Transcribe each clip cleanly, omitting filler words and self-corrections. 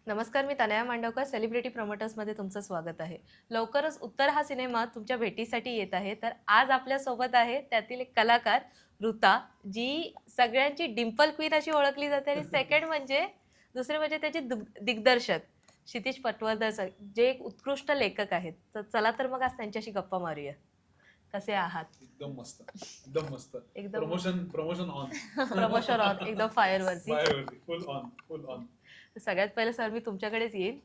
नमस्कार, मी तनया मांडवकर, सेलिब्रिटी प्रमोटर्समध्ये तुमचं स्वागत आहे. लवकरच उत्तर हा सिनेमा तुमच्या भेटीसाठी येत आहे. तर आज आपल्यासोबत आहे त्यातील एक कलाकार ऋता, जी सगळ्यांची डिंपल क्वीन अशी ओळखली जाते. आणि सेकंड म्हणजे दुसरे म्हणजे त्याचे दिग्दर्शक क्षितिज पटवर्धन सर, जे एक उत्कृष्ट लेखक आहेत. तर चला तर मग आज त्यांच्याशी गप्पा मारूया. कसे आहात? एकदम मस्त, एकदम मस्त. एकदम प्रमोशन ऑन. प्रमोशन ऑन, एकदम फायरवरती. फुल ऑन, फुल ऑन. सगळ्यात पहिले सर मी तुमच्याकडेच येईल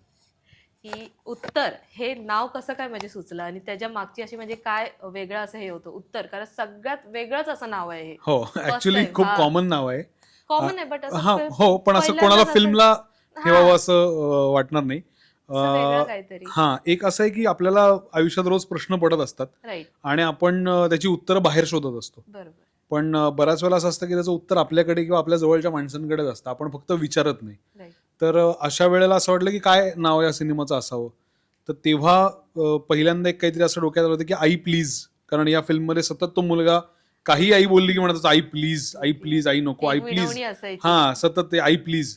की उत्तर हे नाव कसं काय म्हणजे सुचलं आणि त्याच्या मागची अशी म्हणजे काय वेगळं असं हे होतं उत्तर, कारण सगळ्यात वेगळंच असं नाव आहे हे. हो, ऍक्च्युली खूप कॉमन नाव आहे. कॉमन आहे बट हा हो, पण असं कोणाला फिल्मला ठेवावं असं वाटणार नाही. काहीतरी. हा, एक असं आहे की आपल्याला आयुष्यात रोज प्रश्न पडत असतात राईट, आणि आपण त्याची उत्तरं बाहेर शोधत असतो. बरोबर. पण बऱ्याच वेळेला असं असतं की त्याचं उत्तर आपल्याकडे किंवा आपल्या जवळच्या माणसांकडेच असतं, आपण फक्त विचारत नाही. राईट. तर अशा वेळेला असं वाटलं की काय नाव या सिनेमाचं असावं. तर तेव्हा पहिल्यांदा एक काहीतरी असं डोक्यात आलं होतं की आई प्लीज, कारण या फिल्ममध्ये सतत तो मुलगा काही आई बोलली की म्हणत आई प्लीज, आई प्लीज, आई नको, आई प्लीज. हा, सतत ते आई प्लीज.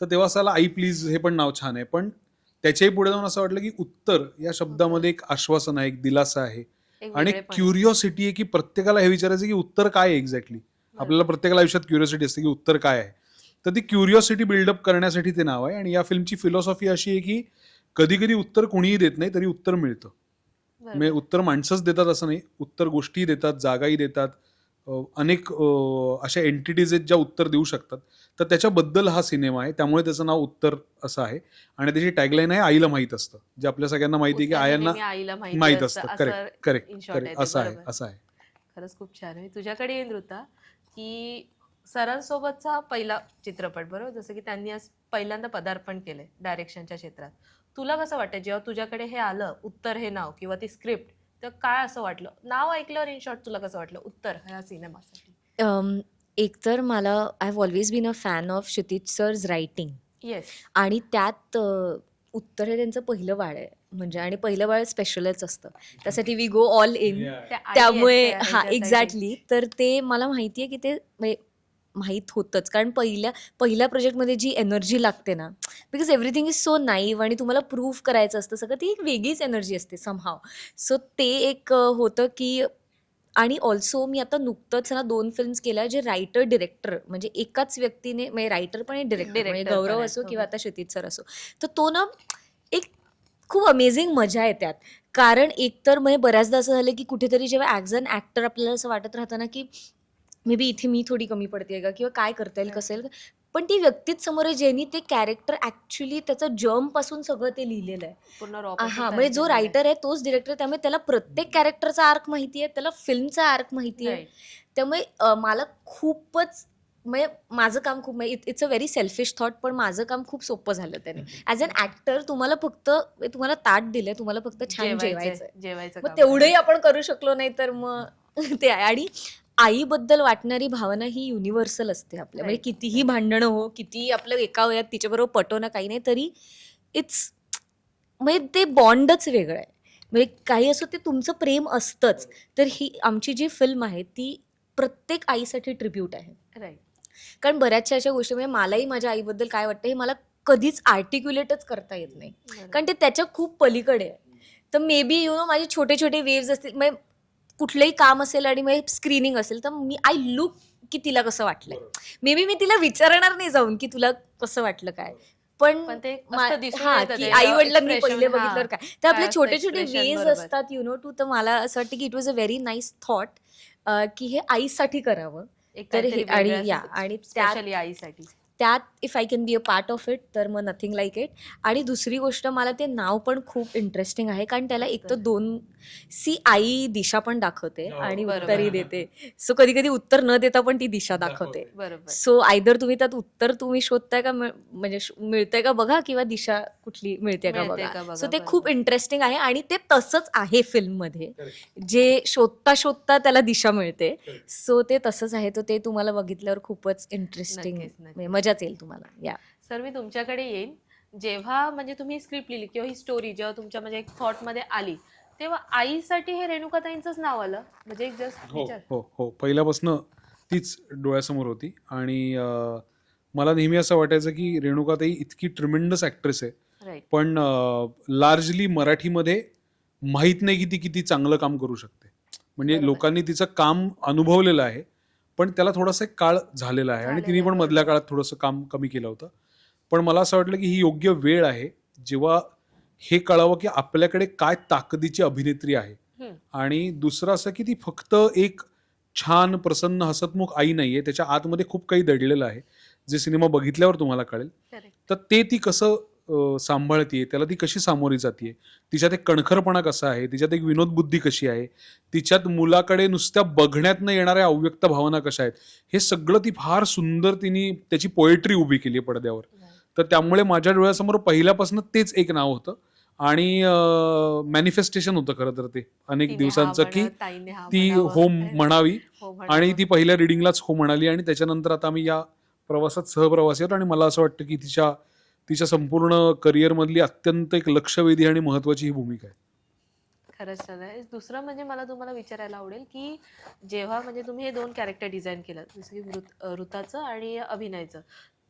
तर तेव्हा असाला आई प्लीज हे पण नाव छान आहे. पण त्याच्याही पुढे जाऊन असं वाटलं की उत्तर या शब्दामध्ये एक आश्वासन आहे, एक दिलासा आहे आणि क्युरिओसिटी आहे की प्रत्येकाला हे विचारायचं की उत्तर काय आहे एक्झॅक्टली. आपल्याला प्रत्येकाला आयुष्यात क्युरिओसिटी असते की उत्तर काय आहे. तर ती क्युरिओसिटी बिल्डअप करण्यासाठी ते नाव आहे. आणि या फिल्मची फिलॉसॉफी अशी आहे की कधी कधी उत्तर कोणीही देत नाही तरी उत्तर मिळतं. म्हणजे उत्तर माणसंच देतात असं नाही, उत्तर गोष्टी देतात, जागाही देतात, अनेक अशा एंटिटीज आहेत ज्या उत्तर देऊ शकतात. तर त्याच्याबद्दल हा सिनेमा आहे, त्यामुळे त्याचं नाव उत्तर असं आहे. आणि त्याची टॅगलाईन आहे आईला माहित असतं, जे आपल्या सगळ्यांना माहिती आहे की आयांना माहित असतं. करेक्ट करेक्ट करेक्ट, असं आहे असं आहे. खरंच खूप छान आहे. तुझ्याकडे येईल ऋता, की सरांसोबतचा पहिला चित्रपट, बरोबर, जसं की त्यांनी आज पहिल्यांदा पदार्पण केलंय डायरेक्शनच्या क्षेत्रात. तुला कसं वाटतं जेव्हा तुझ्याकडे हे आलं उत्तर हे नाव किंवा ती स्क्रिप्ट, तर काय असं वाटलं नाव ऐकल्यावर? इन शॉर्ट तुला कसं वाटलं उत्तर ह्या सिनेमासाठी? एकतर मला I have always been a fan of Kshitij sir's writing. Yes. आणि त्यात उत्तर हे त्यांचं पहिलं बाळ आहे म्हणजे, आणि पहिलं बाळ स्पेशलच असतं, त्यासाठी वी गो ऑल इन. त्यामुळे हा एक्झॅक्टली, तर ते मला माहिती आहे की ते माहीत होतंच, कारण पहिल्या प्रोजेक्टमध्ये जी एनर्जी लागते ना, because everything is so naive आणि तुम्हाला प्रूव्ह करायचं असतं सगळं, ती एक वेगळीच एनर्जी असते समहाव. सो ते एक होतं की, आणि ऑल्सो मी आता नुकतंच ना 2 फिल्म्स केल्या जे रायटर डिरेक्टर म्हणजे एकाच व्यक्तीने, म्हणजे रायटर पण आहे डिरेक्टर, म्हणजे गौरव असो किंवा आता क्षितिज सर असो. तर तो ना एक खूप अमेझिंग मजा आहे त्यात. कारण एकतर म्हणजे बऱ्याचदा असं झालं की कुठेतरी जेव्हा ॲज अन ॲक्टर आपल्याला असं वाटत राहतं ना की मे बी इथे मी थोडी कमी पडते का, किंवा काय करता येईल, कसं येईल. पण ती व्यक्तीच समोर आहे ज्यांनी ते कॅरेक्टर ॲक्च्युली त्याचं जर्म पासून सगळं ते लिहिलेलं आहे. हा, म्हणजे जो रायटर आहे तोच डिरेक्टर, त्यामुळे त्याला प्रत्येक कॅरेक्टरचा आर्क माहिती आहे, त्याला फिल्मचा आर्क माहिती आहे. त्यामुळे मला खूपच, म्हणजे माझं काम खूप, it's a very selfish thought, पण माझं काम खूप सोपं झालं त्याने. ॲज अन ॲक्टर तुम्हाला फक्त, तुम्हाला ताट दिलंय, तुम्हाला फक्त छान जेवायचं, मग तेवढंही आपण करू शकलो नाही तर मग ते आहे. आणि आईबद्दल वाटणारी भावना ही युनिव्हर्सल असते आपल्या, म्हणजे कितीही भांडणं हो, कितीही आपलं एका वयात तिच्याबरोबर पटो ना काही नाही, तरी इट्स, म्हणजे ते बॉन्डच वेगळं आहे. म्हणजे काही असो ते तुमचं प्रेम असतंच. तर ही आमची जी फिल्म आहे ती प्रत्येक आईसाठी ट्रिब्यूट आहे. राईट. कारण बऱ्याचशा अशा गोष्टी, म्हणजे मलाही माझ्या आईबद्दल काय वाटतं हे मला कधीच आर्टिक्युलेटच करता येत नाही, कारण ते त्याच्या खूप पलीकडे आहे. तर मे बी माझे छोटे छोटे वेव्ज असतील, म्हणजे कुठलंही काम असेल आणि मग स्क्रीनिंग असेल तर मी आय लुक की तिला कसं वाटलंय. मे बी मी तिला विचारणार नाही जाऊन की तुला कसं वाटलं काय, पण हा की आई वडिलांनी पहिले बघितल्यावर काय, तर आपले छोटे छोटे वेज असतात टू. तर मला असं वाटतं की it was a very nice thought की हे आईसाठी करावं. तर हे आणि त्यात if I can be a part of it, तर मग नथिंग लाईक इट. आणि दुसरी गोष्ट, मला ते नाव पण खूप इंटरेस्टिंग आहे, कारण त्याला एक तर 2 आई दिशा पण दाखवते आणि उत्तरही देते. सो कधी कधी उत्तर न देता पण ती दिशा दाखवते. सो आयदर तुम्ही त्यात उत्तर तुम्ही शोधताय का, म्हणजे मिळतंय का बघा, किंवा दिशा कुठली मिळते का बघा. सो ते खूप इंटरेस्टिंग आहे आणि ते तसंच आहे फिल्ममध्ये, जे शोधता शोधता त्याला दिशा मिळते. सो ते तसंच आहे. तर ते तुम्हाला बघितल्यावर खूपच इंटरेस्टिंग, मजाच येईल तुम्हाला. या सर, मी तुमच्याकडे येईन. जेव्हा म्हणजे तुम्ही स्क्रिप्ट लिहिली किंवा ही स्टोरी जेव्हा तुमच्या म्हणजे एक थॉट मध्ये आली, तेव्हा आईसाठी हे रेणुकाताईंचंच नाव आलं, म्हणजे एक जस्ट हो हो हो, पहिल्यापासून तीच डोळ्यासमोर होती. आणि मला नेहमी असं वाटायचं की रेणुकाताई इतकी ट्रिमेंडस ॲक्ट्रेस आहे, राईट. पण लार्जली मराठीमध्ये माहीत नाही की ती किती चांगलं काम करू शकते. म्हणजे बरोबर. लोकांनी तिचं काम अनुभवलेलं आहे, पण त्याला थोडासा एक काळ झालेला आहे आणि झालेला तिने आहे, पण मधल्या बरोबर. काळात थोडंसं काम कमी केलं होतं. पण मला असं वाटलं की ही योग्य वेळ आहे जेव्हा हे कळावं की आपल्याकडे काय ताकदीची अभिनेत्री आहे. हम्म. आणि दुसरं असं की ती फक्त एक छान प्रसन्न हसतमुख आई नाहीये, त्याच्या आतमध्ये खूप काही दडलेलं आहे, जे सिनेमा बघितल्यावर तुम्हाला कळेल. Correct. तर ते ती कसं सांभाळतीये, त्याला ती कशी सामोरी जातीये, तिच्यात एक कणखरपणा कसा आहे, तिच्यात एक विनोदबुद्धी कशी आहे, तिच्यात मुलाकडे नुसत्या बघण्यात न येणाऱ्या अव्यक्त भावना कशा आहेत, हे सगळं ती फार सुंदर तिने त्याची पोएट्री उभी केली आहे पडद्यावर. तर त्यामुळे माझ्या डोळ्यासमोर पहिल्यापासून तेच एक नाव होतं आणि मॅनिफेस्टेशन होतं खरं तर ते अनेक तिने हा दिवसांचं की म्हणावं, ताईने हा ती म्हणावं. हो म्हणावी हो आणि म्हणावं. ती पहिल्या रिडिंगलाच हो म्हणाली आणि त्याच्यानंतर आता आम्ही या प्रवासात सहप्रवासी आहोत आणि मला असं वाटतं की तिच्या संपूर्ण करिअरमधली अत्यंत एक लक्षवेधी आणि महत्वाची ही भूमिका आहे. खरंच छान आहे. दुसरं म्हणजे मला तुम्हाला विचारायला आवडेल की जेव्हा म्हणजे तुम्ही हे 2 कॅरेक्टर डिझाईन केलं, जसं की ऋताचं आणि अभिनयचं,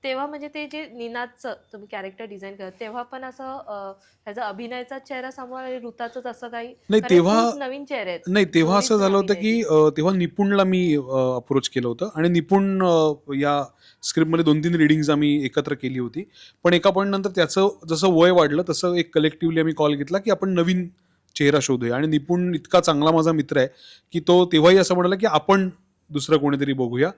तेव्हा म्हणजे ते जे निनादचं तुम्ही कॅरेक्टर डिझाईन केलं तेव्हा पण असं ह्याचा अभिनयाचा चेहरा समोर आणि ऋताचंच असं काही, नाही कारण तेव्हा खूप नवीन चेहरे आहेत. नाही तेव्हा असं दोन्हीच झालं होतं की अभिनयाची. तेव्हा निपुणला मी अप्रोच केलं होतं आणि निपुण या स्क्रिप्टमध्ये 2-3 रिडिंग्ज आम्ही एकत्र केली होती. पण एका पॉईंट नंतर त्याचं जसं वय वाढलं तसं एक कलेक्टिव्हली आम्ही कॉल घेतला की आपण नवीन चेहरा शोधूया आणि निपुण इतका चांगला माझा मित्र आहे की तो तेव्हाही असं म्हणाला की आपण दुसरं कोणीतरी बघूया.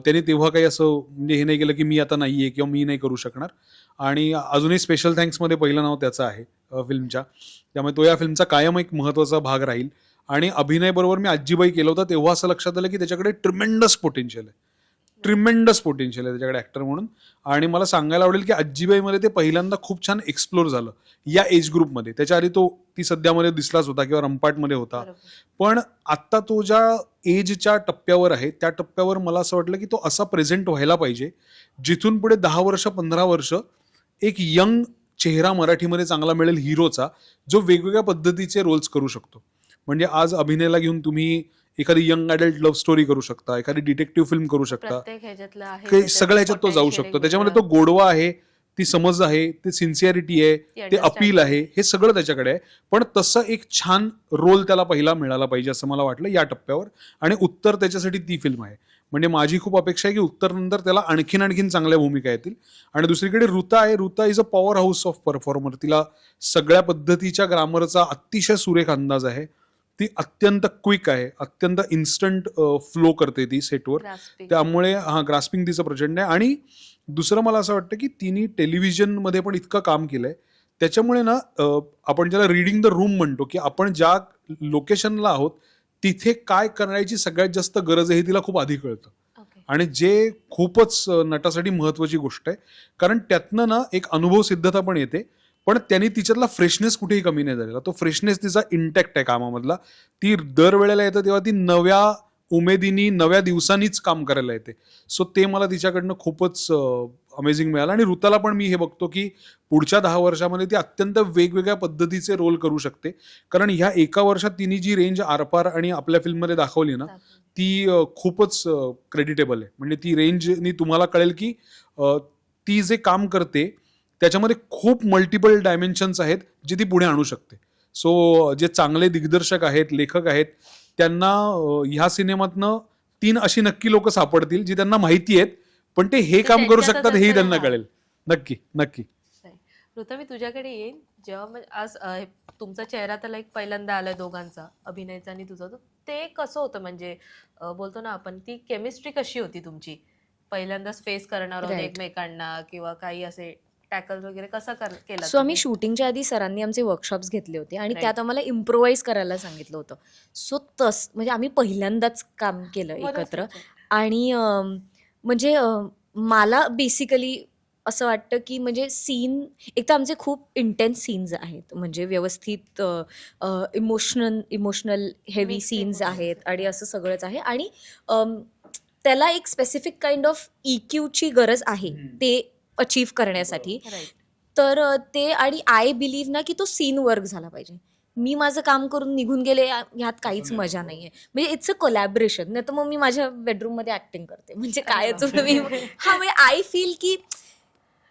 त्याने तेव्हा काही असं म्हणजे हे नाही केलं की मी आता नाही आहे किंवा मी नाही करू शकणार. आणि अजूनही स्पेशल थँक्समध्ये पहिलं नाव त्याचं आहे फिल्मच्या. त्यामुळे तो या फिल्मचा कायम एक महत्त्वाचा भाग राहील. आणि अभिनय बरोबर मी आजीबाई केलं होतं तेव्हा असं लक्षात आलं की त्याच्याकडे ट्रिमेंडस पोटेन्शियल आहे, ट्रिमेंडस पोटेन्शियल आहे त्याच्याकडे ॲक्टर म्हणून. आणि मला सांगायला आवडेल की आजीबाईमध्ये ते पहिल्यांदा खूप छान एक्सप्लोर झालं या एज ग्रुपमध्ये. त्याच्या आधी ती सध्यामध्ये दिसलाच होता किंवा रंपाटमध्ये होता. बरोबर. पण आत्ता तो ज्या एजच्या टप्प्यावर आहे त्या टप्प्यावर मला असं वाटलं की तो असा प्रेझेंट व्हायला पाहिजे जिथून पुढे 10 वर्ष 15 वर्ष एक यंग चेहरा मराठीमध्ये चांगला मिळेल हिरोचा, जो वेगवेगळ्या पद्धतीचे रोल्स करू शकतो. म्हणजे आज अभिनयाला घेऊन तुम्ही एखादी यंग अडल्ट लव्ह स्टोरी करू शकता, एखादी डिटेक्टिव्ह फिल्म करू शकता, प्रत्येक ह्याच्यातलं आहे काही त्याच्यात सगळ्या ह्याच्यात तो जाऊ potential शकतो. एक त्याच्यामध्ये तो वेगळं. गोडवा आहे, ती समज आहे, ती सिन्सिअरिटी आहे, ती ते अपील understanding. आहे, हे सगळं त्याच्याकडे आहे. पण तसं एक छान रोल त्याला पहिला मिळाला पाहिजे असं मला वाटलं या टप्प्यावर. आणि उत्तर त्याच्यासाठी ती फिल्म आहे. म्हणजे माझी खूप अपेक्षा आहे की उत्तर नंतर त्याला आणखीन चांगल्या भूमिका येतील. आणि दुसरीकडे ऋता आहे. ऋता is a power house of performer. तिला सगळ्या पद्धतीच्या ग्रामरचा अतिशय सुरेख अंदाज आहे. ती अत्यंत क्विक आहे, अत्यंत इन्स्टंट फ्लो करते ती सेटवर. Grasping. त्यामुळे ग्रास्पिंग तिचं प्रचंड आहे. आणि दुसरं मला असं वाटतं की तिने टेलिव्हिजनमध्ये पण इतकं काम केलंय त्याच्यामुळे ना आपण ज्याला रीडिंग द रूम म्हणतो की आपण ज्या लोकेशनला आहोत तिथे काय करण्याची सगळ्यात जास्त गरज आहे हे तिला खूप आधी कळतं. Okay. आणि जे खूपच नटासाठी महत्वाची गोष्ट आहे, कारण त्यातनं ना एक अनुभव सिद्धता पण येते. पण त्यांनी तिच्यातला फ्रेशनेस कुठेही कमी नाही झालेला. तो फ्रेशनेस तिचा इंटॅक्ट आहे कामामधला. ती दरवेळेला येतं तेव्हा ती नव्या उमेदीनी नव्या दिवसांनीच काम करायला येते. सो ते मला तिच्याकडनं खूपच अमेझिंग मिळालं. आणि ऋताला पण मी हे बघतो की पुढच्या 10 वर्षामध्ये ती अत्यंत वेगवेगळ्या पद्धतीचे रोल करू शकते. कारण ह्या एका वर्षात तिने जी रेंज आरपार आणि आपल्या फिल्ममध्ये दाखवली ना ती खूपच क्रेडिटेबल आहे. म्हणजे ती रेंजनी तुम्हाला कळेल की ती जे काम करते त्याच्यामध्ये खूप मल्टिपल डायमेन्शन्स आहेत जे ती पुढे आणू शकते. सो जे चांगले दिग्दर्शक आहेत, लेखक आहेत, त्यांना ह्या सिनेमातनं 3 अशी नक्की लोक सापडतील जी त्यांना माहिती आहेत, पण ते हे काम करू त्यांच्यातच शकतात हेही असतं त्यांना ना. कळेल. नक्की नक्की. ऋता, मी तुझ्याकडे येईन. जेव्हा आज तुमचा चेहरा तर लाईक पहिल्यांदा आलाय दोघांचा, अभिनयचा आणि तुझा, ते कसं होतं म्हणजे बोलतो ना आपण, ती केमिस्ट्री कशी होती तुमची? पहिल्यांदा फेस करणार होते Right. एकमेकांना किंवा काही असे टॅकल वगैरे कसं केलं? सो आम्ही शूटिंगच्या आधी सरांनी आमचे वर्कशॉप्स घेतले होते आणि Right. त्यात आम्हाला इम्प्रोवाइज करायला सांगितलं होतं. सो म्हणजे आम्ही पहिल्यांदाच काम केलं एकत्र. आणि म्हणजे मला बेसिकली असं वाटतं की म्हणजे सीन एक तर आमचे खूप इंटेन्स सीन्स आहेत, म्हणजे व्यवस्थित emotional heavy Mixed scenes emotions आहेत आणि आहेत. असं सगळंच आहे. आणि त्याला एक स्पेसिफिक काइंड ऑफ EQची गरज आहे ते अचीव्ह करण्यासाठी. राईट. तर ते आणि आय बिलीव्ह ना की तो सीन वर्क झाला पाहिजे. मी माझं काम करून निघून गेले ह्यात काहीच मजा नाहीये. म्हणजे इट्स अ कोलॅबरेशन. नाही तर मग मी माझ्या बेडरूम मध्ये ऍक्टिंग करते. म्हणजे काय तुम्ही हा म्हणजे आय फील की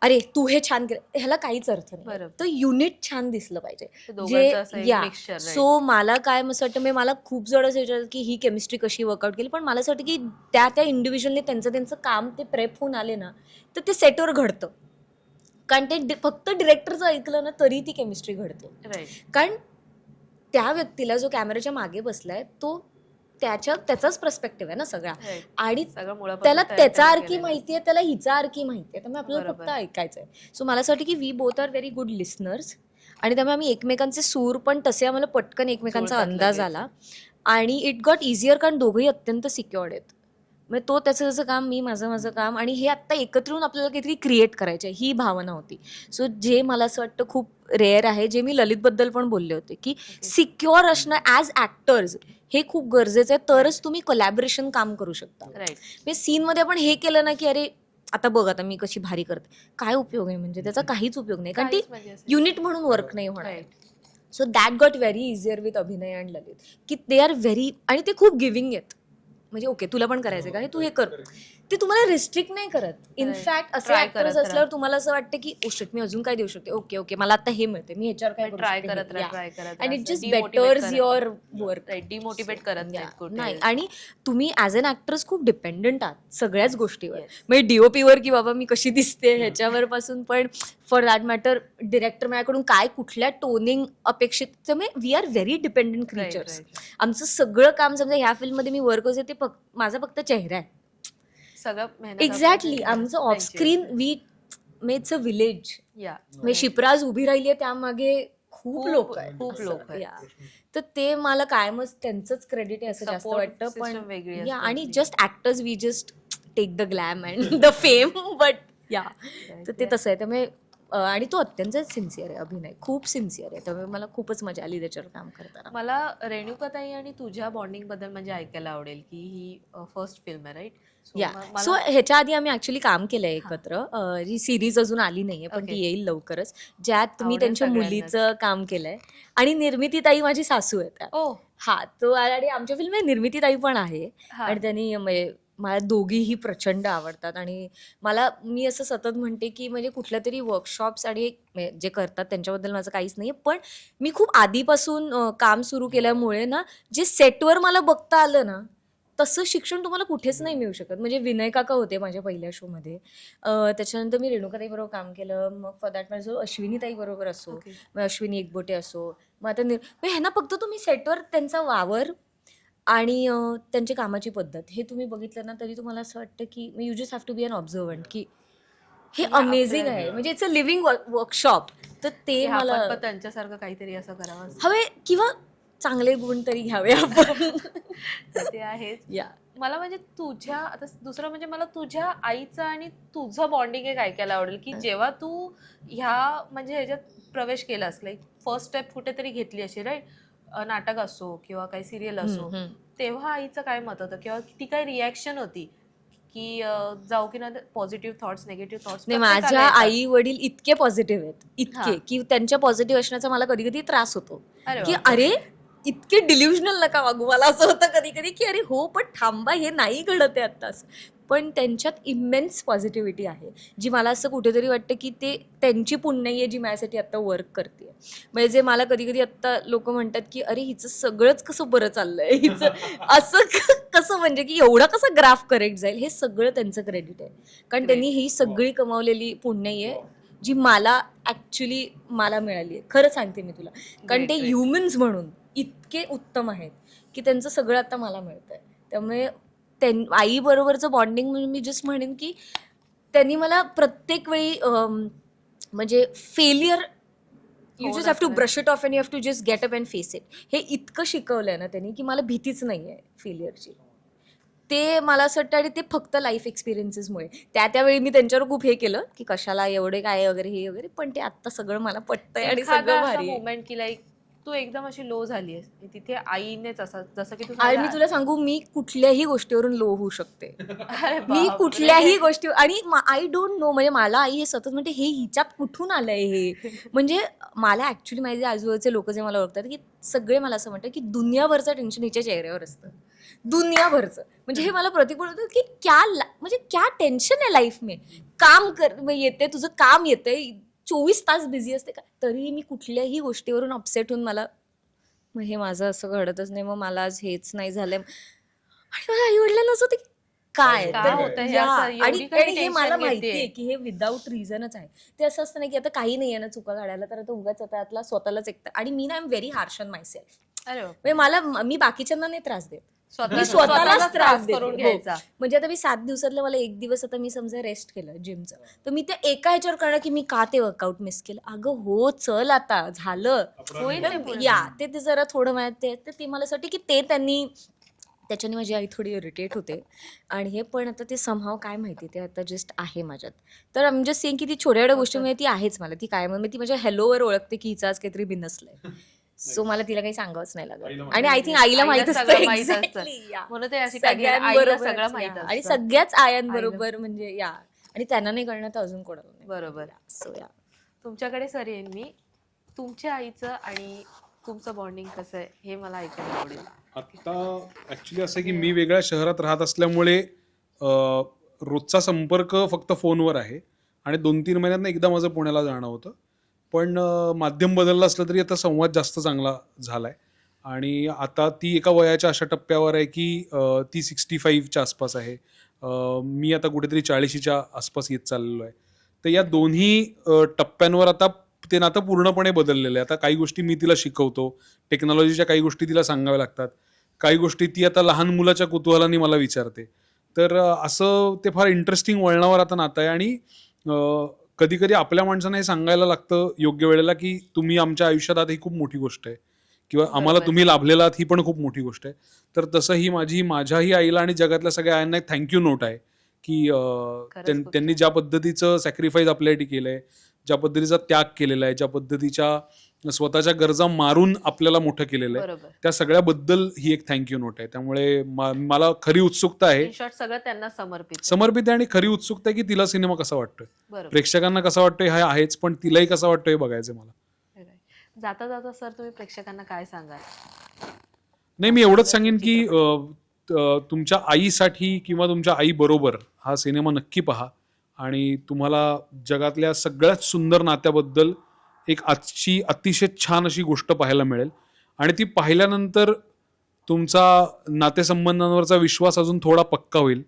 अरे तू हे छान केलं, ह्याला काहीच अर्थ नाही. बरोबर. तर युनिट छान दिसलं पाहिजे. दोघांचं असं एक या mixture, right? सो मला काय असं वाटतं, म्हणजे मला खूप जण असं विचारतात की ही केमिस्ट्री कशी वर्कआउट केली, पण मला असं वाटतं की त्या इंडिव्हिज्युअलने त्यांचं काम ते प्रेप होऊन आले ना, तर ते सेटवर घडतं. कारण ते फक्त डिरेक्टरचं ऐकलं ना तरी ती केमिस्ट्री घडते. राईट. कारण त्या व्यक्तीला जो कॅमेऱ्याच्या मागे बसलाय तो त्याचाच पर्स्पेक्टिव्ह आहे ना सगळा. Right. आणि सगळं मुळापासून त्याला तयार त्याचा करून अर्की गेलेलं. माहितीये, त्याला हिचा अर्की माहितीये, त्यामुळे आपल्याला बरोबर. फक्त ऐकायचंय. सो मला असं वाटतं की we both are very good listeners, आणि त्यामुळे आम्ही एकमेकांचे सूर पण तसे आम्हाला पटकन एकमेकांचा जुळतात अंदाज लगेच. आला. आणि इट गॉट इझियर, कारण दोघंही अत्यंत सिक्युअर्ड आहेत. म्हणजे तो त्याचं काम, मी माझं काम, आणि हे आत्ता एकत्र येऊन आपल्याला काहीतरी क्रिएट करायचं आहे ही भावना होती. सो जे मला असं वाटतं खूप रेअर आहे, जे मी ललितबद्दल पण बोलले होते की सिक्युअर असणं ॲज ॲक्टर्स हे खूप गरजेचं आहे, तरच तुम्ही कोलॅबरेशन काम करू शकता. राईट. म्हणजे सीनमध्ये आपण हे केलं ना की अरे आता बघ आता मी कशी भारी करते, काय उपयोग आहे, म्हणजे त्याचा काहीच उपयोग नाही, कारण ती काहीच म्हणजे असं. युनिट म्हणून वर्क नाही होणार. Right. So that got very easier with अभिनय अँड ललित, की दे आर व्हेरी, आणि ते खूप गिव्हिंग आहेत. म्हणजे ओके तुला पण करायचं का, हे तू हे कर, ते तुम्हाला रिस्ट्रिक्ट नाही करत. इनफॅक्ट असे Try ऍक्टर्स करत असल्यावर तुम्हाला असं वाटतं की ओ शिट मी अजून काय देऊ शकते, ओके ओके मला आता हे मिळते, मी ह्याच्यावर काय ट्राय करत राहा. And it just बेटर्स your work. Demotivate करत नाहीत कुठे. नाही, आणि तुम्ही ॲज अन ऍक्टर्स खूप डिपेंडंट आहात सगळ्याच गोष्टीवर. Yes. म्हणजे डीओपीवर की बाबा मी कशी दिसते ह्याच्यावर पासून, पण फॉर दॅट मॅटर डिरेक्टर माझ्याकडून काय कुठल्या टोनिंग अपेक्षित, त्यामुळे we are very dependent creatures. आमचं सगळं काम, समजा ह्या फिल्ममध्ये मी वर्क होते ते माझा फक्त चेहरा आहे. सगळं मेहनत एक्झॅक्टली. आपण आमचं off screen we makes a village. या म्हणजे शिप्राज उभी राहिली आहे त्यामागे खूप लोक आहेत. खूप असं, लोक आहेत. या. तर ते मला कायमच त्यांचंच क्रेडिट आहे असं जास्त Support वाटतं. system पण वेगळी या, असते आणि आपली. Just actors we just take the glam and the fame, but या तर ते तसं आहे. त्यामुळे आणि तो अत्यंत सिन्सिअर आहे, अभिनय खूप सिन्सिअर आहे, त्यामुळे मला खूपच मजा आली त्याच्यावर काम करताना. मला रेणुकाताई आणि तुझ्या बॉन्डिंग बद्दल म्हणजे ऐकायला आवडेल की ही फर्स्ट फिल्म आहे, राईट? या सो ह्याच्या आधी आम्ही ऍक्च्युली काम केलंय एकत्र. ही सिरीज अजून आली नाहीये, पण ती Okay. येईल लवकरच, ज्यात मी आवडेल त्यांच्या सगळ्यांनाच. मुलीचं काम केलंय. आणि निर्मितीताई माझी सासू आहे त्या. ओ हा, तो आणि आमच्या फिल्म निर्मितीताई पण आहे. हा. आणि त्यांनी म्हणजे मला दोघीही प्रचंड आवडतात. आणि मी असं सतत म्हणते की म्हणजे कुठल्या तरी वर्कशॉप्स आणि म्हणजे जे करतात त्यांच्याबद्दल माझं काहीच नाही, पण मी खूप आधीपासून काम सुरू केल्यामुळे ना, जे सेटवर मला बघता आलं ना तसं शिक्षण तुम्हाला कुठेच नाही मिळू शकत. म्हणजे विनय काका होते माझ्या पहिल्या शोमध्ये, त्याच्यानंतर मी रेणुकाताई बरोबर काम केलं, मग फॉर दॅट मॅटर अश्विनीताई बरोबर असो, Okay. मग अश्विनी एकबोटे असो, मग आता ह्यांना फक्त तुम्ही सेटवर त्यांचा वावर आणि त्यांची कामाची पद्धत हे तुम्ही बघितलं ना तरी तुम्हाला असं वाटतं की you just have to be अन ऑब्झर्वंट की हे म्हणजे अमेझिंग आपल्या- आहे. म्हणजे इट्स अ लिव्हिंग वर्कशॉप. तर ते की मला आपण पण त्यांच्यासारखं काहीतरी असं करावं हवे, किंवा चांगले गुण तरी घ्यावे आपण. ते आहेच. या मला म्हणजे तुझ्या आता दुसरं म्हणजे मला तुझ्या आईचं आणि तुझं बॉन्डिंग एक ऐकायला आवडेल की जेव्हा तू ह्या म्हणजे ह्याच्यात प्रवेश केलास, लाईक फर्स्ट स्टेप कुठेतरी घेतली अशी, राईट? नाटक असो किंवा काही सिरियल असो, तेव्हा आईचं काय मत होतं किंवा ती काय रिॲक्शन होती की जाऊ की ना पॉझिटिव्ह थॉट्स, निगेटिव्ह थॉट्स? नाही, माझ्या आई वडील इतके पॉझिटिव्ह आहेत, इतके हा. की त्यांच्या पॉझिटिव्ह असण्याचा मला कधी कधी त्रास होतो की बापरे. अरे इतके डिल्युजनल नका वागू. मला असं होतं कधी कधी की अरे हो पण थांबा, हे नाही घडत आहे आत्ताच. पण त्यांच्यात इमेन्स पॉझिटिव्हिटी आहे, जी मला असं कुठेतरी वाटतं की ते त्यांची पुण्य आहे जी माझ्यासाठी आत्ता वर्क करते. म्हणजे जे मला कधी कधी आत्ता लोक म्हणतात की अरे हिचं सगळंच कसं बरं चाललंय, हिचं असं कसं, म्हणजे की एवढा कसा ग्राफ करेक्ट जाईल, हे सगळं त्यांचं क्रेडिट आहे. कारण त्यांनी ही सगळी कमावलेली पुण्य आहे जी मला ऍक्च्युली मला मिळाली आहे. खरं सांगते मी तुला, कारण Great, ते great. ह्युमन्स म्हणून इतके उत्तम आहेत की त्यांचं सगळं आता मला मिळतंय. त्यामुळे आई बरोबरचं बॉन्डिंग म्हणजे मी जस्ट म्हणेन की त्यांनी मला प्रत्येक वेळी म्हणजे failure you just have to brush it off and you have to just get up and face it, हे इतकं शिकवलंय ना त्यांनी की मला भीतीच नाही आहे फेलियरची. ते मला असं वाटतं, आणि ते फक्त लाईफ एक्सपिरियन्सेसमुळे. त्यावेळी मी त्यांच्यावर खूप हे केलं की कशाला एवढे काय वगैरे हे वगैरे, पण ते आत्ता सगळं मला पटतंय आणि सगळं भारी आहे. मोमेंट की लाईक तू एकदम अशी लो झालीयस, तिथे आईनेच असं, जसं की तू आणि मी तुला सांगू, मी कुठल्याही गोष्टीवरून लो होऊ शकते. अरे मी बापरे. कुठल्याही गोष्टी, आणि आय डोंट नो, म्हणजे मला आई हे सतत म्हणते हे हिच्यात कुठून आलंय हे. म्हणजे मला ऍक्च्युली माझे आजूबाजूचे लोक जे मला ओळखतात की सगळे मला असं म्हणतात की दुनियाभरचं टेन्शन हिच्या चेहऱ्यावर असतं, दुनियाभरचं. म्हणजे हे मला प्रतिकूल होतं की म्हणजे क्या टेन्शन आहे लाईफ में, काम कर येते, तुझं काम येते, 24 तास बिझी असते का, तरी मी कुठल्याही गोष्टीवरून अपसेट होऊन मला मग हे माझं असं घडतच नाही, मग मला आज हेच नाही झालंय, आणि मला आई वडिलांना असं होतं की काय का तर होतं हे या, असं, एवढी आणि काही हे tension मला घेतेय. माहितीये की हे विदाऊट रिझनच आहे. ते असं असतं ना की आता काही नाही आहे ना चुका काढायला, तर आता उगाच आता यातला स्वतःलाच एकटा, आणि मी ना I am very harsh on my self. अरे म्हणजे मी बाकीच्यांना नाही त्रास देत, मी स्वतःलाच स्वतःलाच त्रास देते. करून हो. घ्यायचा. म्हणजे आता मी 7 दिवसातलं मला 1 दिवस आता मी समजा रेस्ट केलं जिमचं, तर मी ते एका ह्याच्यावर करणार की मी का ते वर्कआउट मिस केलं. अगं हो, चल आता झालं, होईल ते पूर्ण. या ते जरा थोडं मला ते मला असं वाटतं की ते त्याच्याने माझी आई थोडी इरिटेट होते, आणि हे पण आता ते समहाव काय माहिती, ते आता जस्ट आहे माझ्यात. तर आय एम जस्ट सेइंग की ती छोट्या गोष्टीमध्ये ती आहेच मला, ती काय म्हणजे ती माझ्या हॅलोवर ओळखते की हिचं आज काहीतरी बिनसलंय. सो मला तिला काही सांगावंच नाही लागत, आणि आय थिंक आईला माहित असतं सगळं माहित असतं. exactly, yeah. म्हणून ते अशी tagline, आईला सगळ्यांबरोबर सगळं माहित yeah. आणि असतं. सगळ्याच आयांबरोबर म्हणजे या, आणि त्यांना नाही कळणं तर अजून कोणाला नाही. बरोबर. सो या, तुमच्याकडे सर येईन मी, तुमच्या आईचं आणि तुमचं बॉन्डिंग कसं आहे हे मला ऐकायला आवडेल. आता ऍक्च्युली असं की मी वेगळ्या शहरात राहत असल्यामुळे रोजचा संपर्क फक्त फोनवर आहे, आणि 2-3 महिन्यात एकदा माझं पुण्याला जाणं होतं. पण माध्यम बदललं असलं तरी आता संवाद जास्त चांगला झालाय, आणि आता ती एका वयाच्या अशा टप्प्यावर आहे की ती 65च्या आसपास आहे, मी आता कुठेतरी 40च्या आसपास येत चाललेलो आहे. तर या दोन्ही टप्प्यांवर आता ते नातं पूर्णपणे बदललेलं आहे. आता काही गोष्टी मी तिला शिकवतो, टेक्नॉलॉजीच्या काही गोष्टी तिला सांगाव्या लागतात, काही गोष्टी ती आता लहान मुलाच्या कुतूहलाने मला विचारते. तर असं ते फार इंटरेस्टिंग वळणावर आता नातं आहे, आणि कधी कधी आपल्या माणसांना हे सांगायला लागतं योग्य वेळेला की तुम्ही आमच्या आयुष्यात आहात ही खूप मोठी गोष्ट आहे, किंवा आम्हाला बरोबर. तुम्ही लाभलेला आहात ही पण खूप मोठी गोष्ट आहे. तर तसं ही माझ्याही आईला आणि जगातल्या सगळ्या आयांना एक थँक्यू नोट आहे की खरंच खूप त्यांनी ज्या पद्धतीचं सॅक्रिफाईस आपल्यासाठी केलंय, ज्या पद्धतीचा त्याग केलेला आहे, ज्या पद्धतीच्या स्वतःच्या गरजा मारून आपल्याला मोठं केलेलं आहे, बरोबर. त्या सगळ्याबद्दल ही एक थँक्यू नोट आहे. त्यामुळे मला खरी उत्सुकता आहे, इन शॉर्ट सगळं त्यांना समर्पित आहे. समर्पित आहे, आणि खरी उत्सुकता आहे की तिला सिनेमा कसा वाटतोय, बरोबर. प्रेक्षकांना कसा वाटतोय हे आहेच, पण तिलाही कसा वाटतोय हे बघायचं मला. जाता जाता सर तुम्ही प्रेक्षकांना काय सांगाल? नाही, मी एवढंच सांगेन की तुमच्या आईसाठी किंवा तुमच्या आई बरोबर हा सिनेमा नक्की पहा, आणि तुम्हाला जगातल्या सगळ्यात सुंदर नात्याबद्दल एक आजची अतिशय छान अशी गोष्ट पाहायला मिळेल, आणि ती पाहिल्यानंतर तुमचा नातेसंबंधांवरचा विश्वास अजून थोडा पक्का होईल,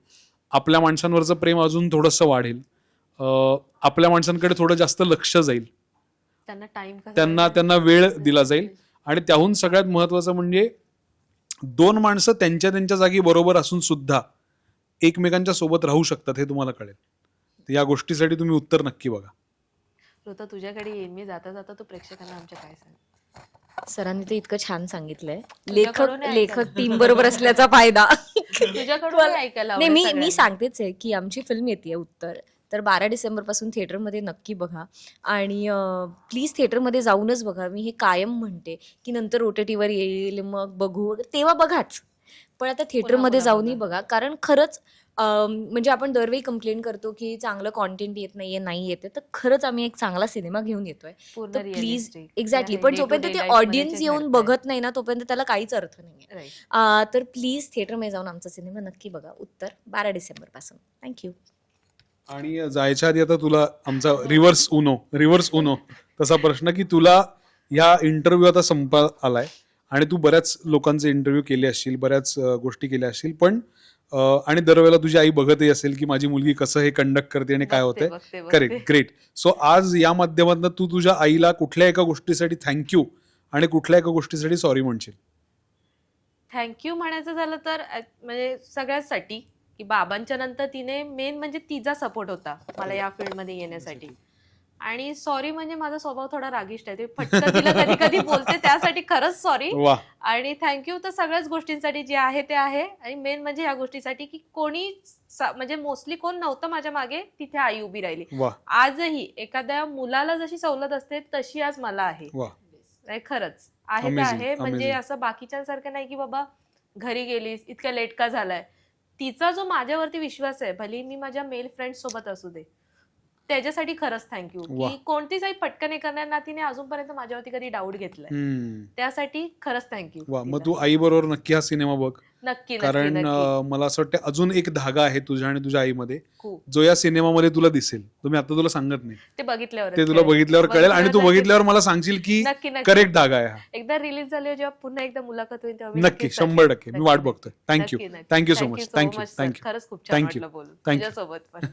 आपल्या माणसांवरचं प्रेम अजून थोडंसं वाढेल, आपल्या माणसांकडे थोडं जास्त लक्ष जाईल, त्यांना वेळ दिला जाईल, आणि त्याहून सगळ्यात महत्वाचं म्हणजे 2 माणसं त्यांच्या त्यांच्या जागी बरोबर असून सुद्धा एकमेकांच्या सोबत राहू शकतात हे तुम्हाला कळेल. तर या गोष्टीसाठी तुम्ही उत्तर नक्की बघा. ऋता तुझ्याकडे येईन मी, जाता जाता तू प्रेक्षकांना आमच्या काय सांग? सरांनी ते इतकं छान सांगितलंय, तुझ्याकडून नाही लेखक टीम बरोबर असल्याचा फायदा. तुझ्याकडून ऐकायला नाही, आवडेल मी सगळ्यांना. सांगतेच आहे की आमची फिल्म येते उत्तर, तर 12 डिसेंबरपासून थिएटरमध्ये नक्की बघा, आणि प्लीज थिएटरमध्ये जाऊनच बघा. मी हे कायम म्हणते की नंतर OTTवर येईल मग बघू, तेव्हा बघाच, पण आता थिएटरमध्ये पुन्हा जाऊनही बघा. कारण खरंच म्हणजे आपण दरवेळी कंप्लेंट करतो की चांगलं कॉन्टेंट येत नाहीये, नाही येते, तर खरंच आम्ही एक चांगला सिनेमा घेऊन येतोय. पूर्ण तर प्लीज realistic. एक्झॅक्टली, जे पण day to जोपर्यंत day ते life मध्ये ऑडियन्स जे येऊन घडतंय. बघत नाही ना, तोपर्यंत त्याला काहीच अर्थ नाहीये. Right. तर प्लीज थिएटरमध्ये जाऊन आमचा सिनेमा नक्की बघा, उत्तर 12 डिसेंबरपासून. थँक्यू. आणि जायच्या आधी आता तुला आमचा रिव्हर्स उनो तसा प्रश्न की तुला ह्या इंटरव्ह्यू आता संपा आलाय, आणि तू बऱ्याच लोकांचे इंटरव्ह्यू केले असतील, बऱ्याच गोष्टी केल्या असतील, पण आणि दरवेळेला तुझी आई बघतही असेल की माझी मुलगी कसं हे कंडक्ट करते आणि काय होतंय. बघते. Correct, great. सो आज या माध्यमातून तू तुझ्या आईला कुठल्या एका गोष्टीसाठी थँक्यू आणि कुठल्या एका गोष्टीसाठी सॉरी म्हणशील? थँक्यू म्हणायचं झालं तर म्हणजे सगळ्यासाठी की बाबांच्या नंतर तिने मेन म्हणजे तिचा सपोर्ट होता मला या फील्डमध्ये येण्यासाठी, आणि सॉरी म्हणजे माझा स्वभाव थोडा रागिष्ट आहे, ते फटकन तिला कधी कधी बोलते, त्यासाठी खरंच सॉरी. वा, आणि थँक्यू तर सगळ्याच गोष्टींसाठी जे आहे ते आहे, आणि मेन म्हणजे ह्या गोष्टीसाठी की कोणी म्हणजे मोस्टली कोण नव्हतं माझ्या मागे, तिथे आई उभी राहिली. वा, आजही एखाद्या मुलाला जशी सवलत असते तशी आज मला आहे. वा. नाही खरंच आहे तर Amazing, आहे. म्हणजे amazing. असं बाकीच्यांसारखं नाही की बाबा घरी गेलीस इतक्या लेट का झालाय. तिचा जो माझ्यावरती विश्वास आहे, भले मी माझ्या मेल फ्रेंड सोबत असू दे, त्याच्यासाठी खरंच थँक्यू. वा. की कोणतीच आई पटकन हे करणार ना, तिने अजूनपर्यंत माझ्यावरती कधी डाऊट घेतलाय. त्यासाठी खरंच थँक्यू. वा, मग तू आई बरोबर नक्की हा सिनेमा बघ. नक्की कारण नक्की मला असं वाटतं अजून एक धागा आहे तुझ्या आणि तुझ्या आईमध्ये, खूप. जो या सिनेमामध्ये तुला दिसेल. तुम्ही आता तुला सांगत नाही, ते बघितल्यावर ते तुला बघितल्यावर कळेल आणि तू बघितल्यावर मला सांगशील की नक्की नक्की करेक्ट धागा आहे हा. एकदा रिलीज झाली जेव्हा पुन्हा एकदा मुलाखत होईल तेव्हा मी नक्की नक्कीच 100% मी वाट नक्की, बघतोय. थँक्यू नक्की, नक्की. Thank you so Thank much. you so thank you much, sir. Thank you खरंच खूप छान Thank you. वाटलं बोलून Thank you. तुझ्यासोबत पण.